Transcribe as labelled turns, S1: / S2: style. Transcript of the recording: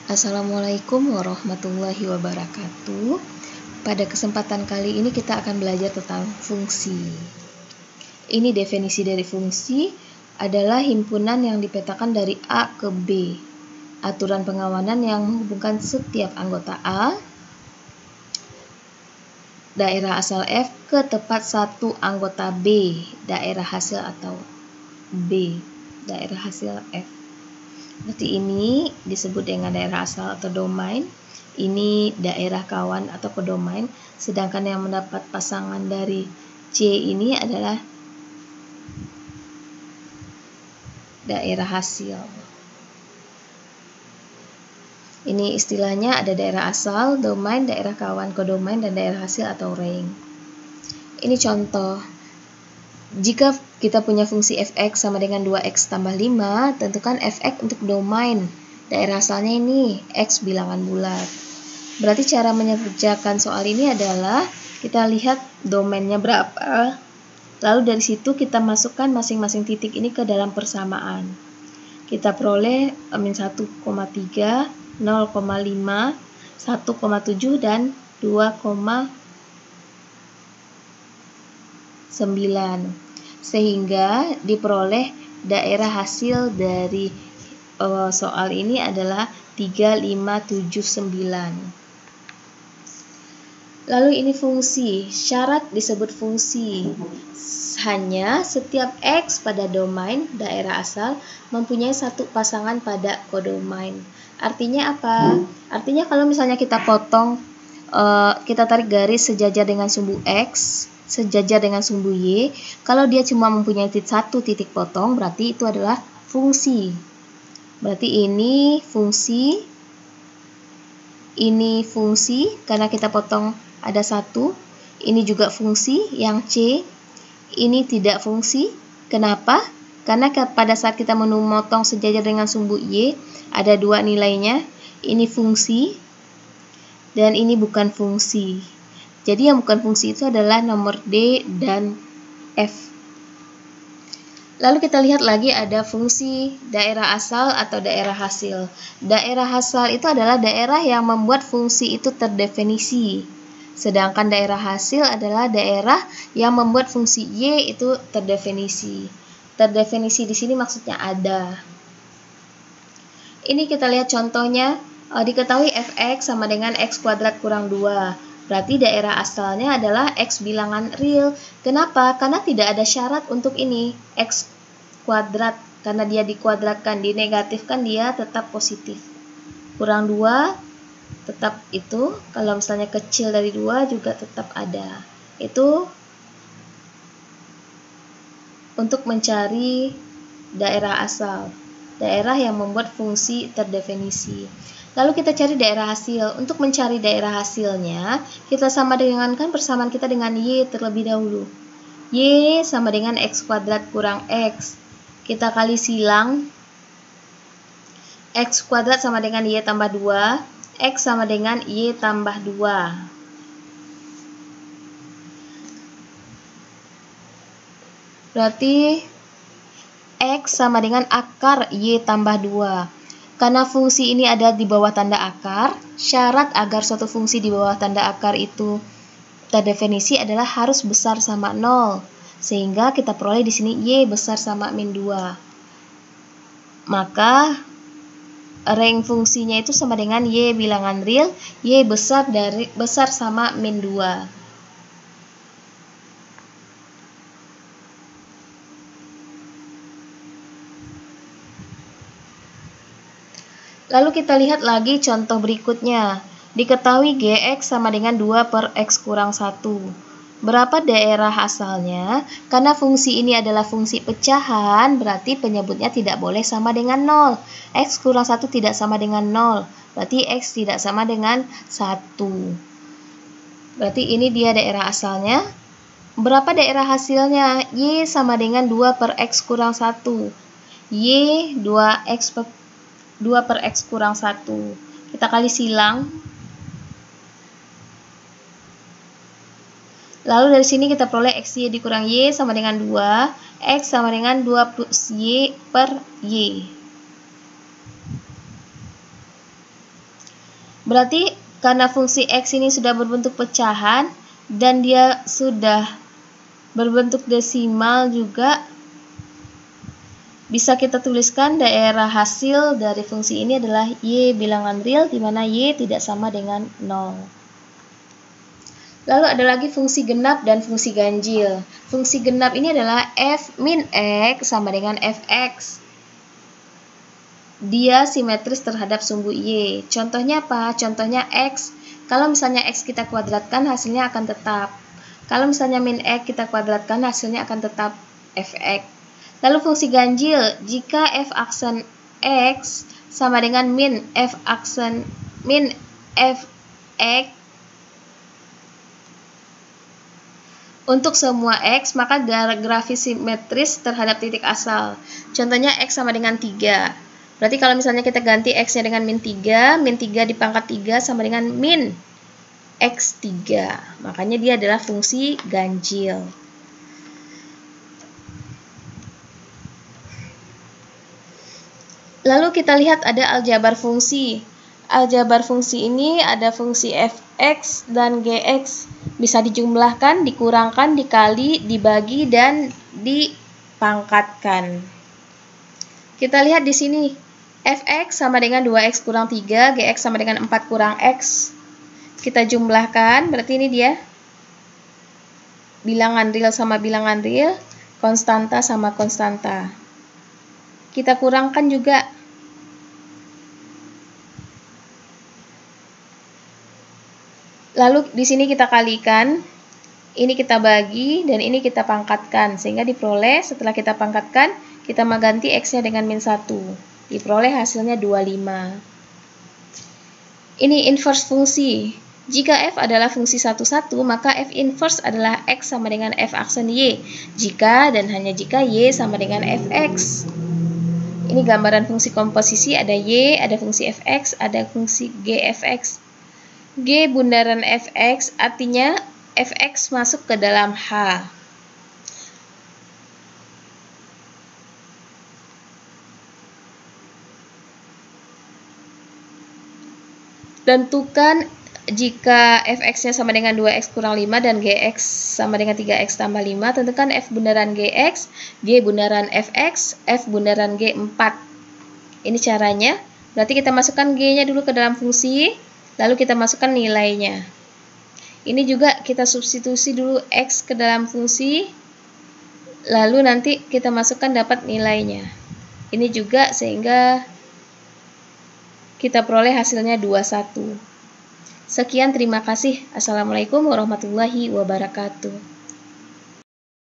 S1: Assalamualaikum warahmatullahi wabarakatuh. Pada kesempatan kali ini kita akan belajar tentang fungsi. Ini definisi dari fungsi adalah himpunan yang dipetakan dari A ke B. Aturan pengawanan yang menghubungkan setiap anggota A, daerah asal F ke tempat satu anggota B, daerah hasil atau B, daerah hasil F. Berarti ini disebut dengan daerah asal atau domain. Ini daerah kawan atau kodomain. Sedangkan yang mendapat pasangan dari C ini adalah daerah hasil. Ini istilahnya ada daerah asal, domain, daerah kawan, kodomain, dan daerah hasil atau ring. Ini contoh. Jika kita punya fungsi fx sama dengan 2x tambah 5, tentukan fx untuk domain. Daerah asalnya ini x bilangan bulat. Berarti cara mengerjakan soal ini adalah kita lihat domainnya berapa, lalu dari situ kita masukkan masing-masing titik ini ke dalam persamaan. Kita peroleh min 1,3, 0,5, 1,7, dan 2,9. Sehingga diperoleh daerah hasil dari soal ini adalah 3579. Lalu ini fungsi. Syarat disebut fungsi hanya setiap X pada domain daerah asal mempunyai satu pasangan pada kodomain. Artinya apa? Artinya kalau misalnya kita potong, kita tarik garis sejajar dengan sumbu X, sejajar dengan sumbu Y, kalau dia cuma mempunyai satu titik potong, berarti itu adalah fungsi. Berarti ini fungsi karena kita potong ada satu. Ini juga fungsi yang C. Ini tidak fungsi. Kenapa? Karena pada saat kita memotong sejajar dengan sumbu Y, ada dua nilainya. Ini fungsi dan ini bukan fungsi. Jadi yang bukan fungsi itu adalah nomor D dan F. Lalu kita lihat lagi ada fungsi daerah asal atau daerah hasil. Daerah asal itu adalah daerah yang membuat fungsi itu terdefinisi. Sedangkan daerah hasil adalah daerah yang membuat fungsi Y itu terdefinisi. Terdefinisi di sini maksudnya ada. Ini kita lihat contohnya. Diketahui fx sama dengan x kuadrat kurang 2. Berarti daerah asalnya adalah X bilangan real. Kenapa? Karena tidak ada syarat untuk ini. X kuadrat. Karena dia dikuadratkan, dinegatifkan, dia tetap positif. Kurang 2, tetap itu. Kalau misalnya kecil dari 2 juga tetap ada. Itu untuk mencari daerah asal. Daerah yang membuat fungsi terdefinisi. Lalu kita cari daerah hasil. Untuk mencari daerah hasilnya, kita sama dengankan persamaan kita dengan Y terlebih dahulu. Y sama dengan X kuadrat kurang X. Kita kali silang. X kuadrat sama dengan Y tambah 2. X sama dengan Y tambah 2. Berarti X sama dengan akar Y tambah 2. Karena fungsi ini ada di bawah tanda akar, syarat agar suatu fungsi di bawah tanda akar itu terdefinisi adalah harus besar sama 0. Sehingga kita peroleh di sini Y besar sama min 2. Maka rank fungsinya itu sama dengan Y bilangan real, Y besar sama min 2. Lalu kita lihat lagi contoh berikutnya. Diketahui Gx sama dengan 2 per X kurang 1. Berapa daerah asalnya? Karena fungsi ini adalah fungsi pecahan, berarti penyebutnya tidak boleh sama dengan 0. X kurang 1 tidak sama dengan 0. Berarti X tidak sama dengan 1. Berarti ini dia daerah asalnya. Berapa daerah hasilnya? Y sama dengan 2 per X kurang 1. Y 2 per X kurang 1. Kita kali silang. Lalu dari sini kita peroleh XY dikurang Y sama dengan 2. X sama dengan 2 plus Y per Y. Berarti karena fungsi X ini sudah berbentuk pecahan dan dia sudah berbentuk desimal juga, bisa kita tuliskan daerah hasil dari fungsi ini adalah Y bilangan real, di mana Y tidak sama dengan 0. Lalu ada lagi fungsi genap dan fungsi ganjil. Fungsi genap ini adalah f min X sama dengan fx. Dia simetris terhadap sumbu Y. Contohnya apa? Contohnya X. Kalau misalnya X kita kuadratkan, hasilnya akan tetap. Kalau misalnya min X kita kuadratkan, hasilnya akan tetap fx. Lalu fungsi ganjil, jika f aksen X sama dengan min f aksen min fx untuk semua X, maka grafis simetris terhadap titik asal. Contohnya X sama dengan 3. Berarti kalau misalnya kita ganti X-nya dengan min 3 dipangkat 3 sama dengan min X3. Makanya dia adalah fungsi ganjil. Lalu kita lihat ada aljabar fungsi. Aljabar fungsi ini ada fungsi fx dan gx. Bisa dijumlahkan, dikurangkan, dikali, dibagi, dan dipangkatkan. Kita lihat di sini. Fx sama dengan 2x kurang 3, gx sama dengan 4 kurang x. Kita jumlahkan, berarti ini dia. Bilangan real sama bilangan real, konstanta sama konstanta. Kita kurangkan juga. Lalu di sini kita kalikan, ini kita bagi, dan ini kita pangkatkan. Sehingga diperoleh setelah kita pangkatkan, kita mengganti X-nya dengan min 1. Diperoleh hasilnya 25. Ini inverse fungsi. Jika F adalah fungsi 1, maka F inverse adalah X sama dengan F aksen Y. Jika dan hanya jika Y sama dengan Fx. Ini gambaran fungsi komposisi, ada Y, ada fungsi Fx, ada fungsi Gfx. G bundaran Fx artinya Fx masuk ke dalam H. Tentukan jika Fx-nya sama dengan 2x kurang 5 dan Gx sama dengan 3x tambah 5, tentukan F bundaran Gx, G bundaran Fx, F bundaran G 4. Ini caranya. Berarti kita masukkan G-nya dulu ke dalam fungsi, lalu kita masukkan nilainya. Ini juga kita substitusi dulu X ke dalam fungsi, lalu nanti kita masukkan dapat nilainya. Ini juga sehingga kita peroleh hasilnya 21. Sekian, terima kasih. Assalamualaikum warahmatullahi wabarakatuh.